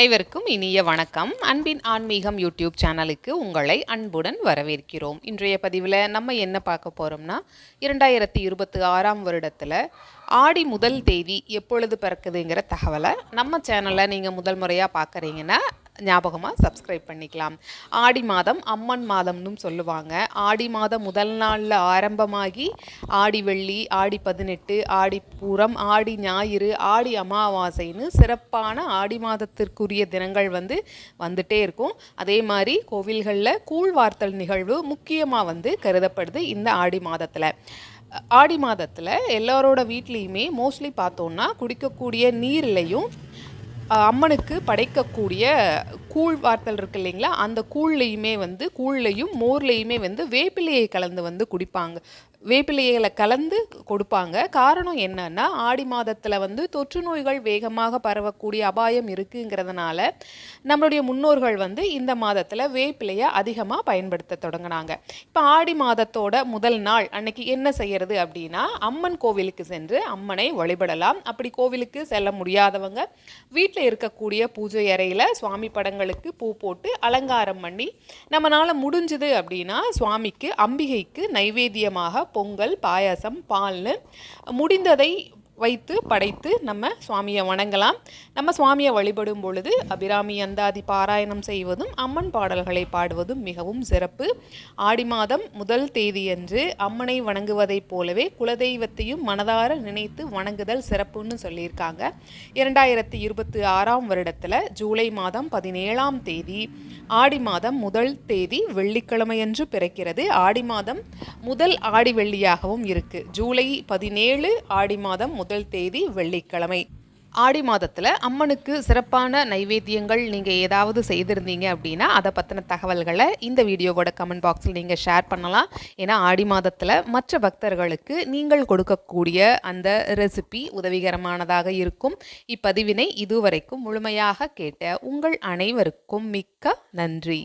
அனைவருக்கும் இனிய வணக்கம். அன்பின் ஆன்மீகம் யூடியூப் சேனலுக்கு உங்களை அன்புடன் வரவேற்கிறோம். இன்றைய பதிவில் நம்ம என்ன பார்க்க போகிறோம்னா 2026 வருடத்தில் ஆடி முதல் தேதி எப்பொழுது பிறக்குதுங்கிற தகவலை நம்ம சேனலில் நீங்கள் முதல் முறையாக பார்க்குறீங்கன்னா ஞாபகமாக சப்ஸ்கிரைப் பண்ணிக்கலாம். ஆடி மாதம் அம்மன் மாதம்னு சொல்லுவாங்க. ஆடி மாதம் முதல் நாளில் ஆரம்பமாகி ஆடி வெள்ளி, ஆடி 18, ஆடி பூரம், ஆடி ஞாயிறு, ஆடி அமாவாசைன்னு சிறப்பான ஆடி மாதத்திற்குரிய தினங்கள் வந்துட்டே இருக்கும். அதே மாதிரி கோவில்களில் கூழ்வார்த்தல் நிகழ்வு முக்கியமாக கருதப்படுது இந்த ஆடி மாதத்தில். ஆடி மாதத்தில் எல்லாரோட வீட்லேயுமே மோஸ்ட்லி பார்த்தோன்னா குடிக்கக்கூடிய நீர்லையும் அம்மனுக்கு படைக்கக்கூடிய கூழ் வார்த்தல் இருக்கு இல்லைங்களா, அந்த கூழ்லையும் மோர்லையுமே வேப்பிலையை கலந்து குடிப்பாங்க. வேப்பிலைகளை கலந்து கொடுப்பாங்க. காரணம் என்னன்னா ஆடி மாதத்தில் தொற்று நோய்கள் வேகமாக பரவக்கூடிய அபாயம் இருக்குங்கிறதுனால நம்மளுடைய முன்னோர்கள் இந்த மாதத்தில் வேப்பிலையை அதிகமாக பயன்படுத்த தொடங்கினாங்க. இப்போ ஆடி மாதத்தோட முதல் நாள் அன்னைக்கு என்ன செய்யறது அப்படின்னா, அம்மன் கோவிலுக்கு சென்று அம்மனை வழிபடலாம். அப்படி கோவிலுக்கு செல்ல முடியாதவங்க வீட்டில் இருக்கக்கூடிய பூஜை அறையில் சுவாமி படங்களுக்கு பூ போட்டு அலங்காரம் பண்ணி நம்மளால் முடிஞ்சுது அப்படின்னா சுவாமிக்கு அம்பிகைக்கு நைவேத்தியமாக பொங்கல், பாயாசம், பால்னு முடிந்ததை வைத்து படைத்து நம்ம சுவாமியை வணங்கலாம். நம்ம சுவாமியை வழிபடும் பொழுது அபிராமி அந்தாதி பாராயணம் செய்வதும் அம்மன் பாடல்களை பாடுவதும் மிகவும் சிறப்பு. ஆடி மாதம் முதல் தேதியன்று அம்மனை வணங்குவதைப் போலவே குலதெய்வத்தையும் மனதார நினைத்து வணங்குதல் சிறப்புன்னு சொல்லியிருக்காங்க. 2026 வருடத்தில் ஜூலை மாதம் 17ஆம் தேதி ஆடி மாதம் முதல் தேதி வெள்ளிக்கிழமையன்று பிறக்கிறது. ஆடி மாதம் முதல் ஆடி வெள்ளியாகவும் இருக்கு. ஜூலை 17 ஆடி மாதம் முதல் தேதி வெள்ளிக்கிழமை. ஆடி மாதத்தில் அம்மனுக்கு சிறப்பான நைவேத்தியங்கள் நீங்கள் ஏதாவது செய்திருந்தீங்க அப்படின்னா அதை பற்றின தகவல்களை இந்த வீடியோவோட கமெண்ட் பாக்ஸில் நீங்கள் ஷேர் பண்ணலாம். ஏன்னா ஆடி மாதத்தில் மற்ற பக்தர்களுக்கு நீங்கள் கொடுக்கக்கூடிய அந்த ரெசிபி உதவிகரமானதாக இருக்கும். இப்பதிவினை இதுவரைக்கும் முழுமையாக கேட்ட உங்கள் அனைவருக்கும் மிக்க நன்றி.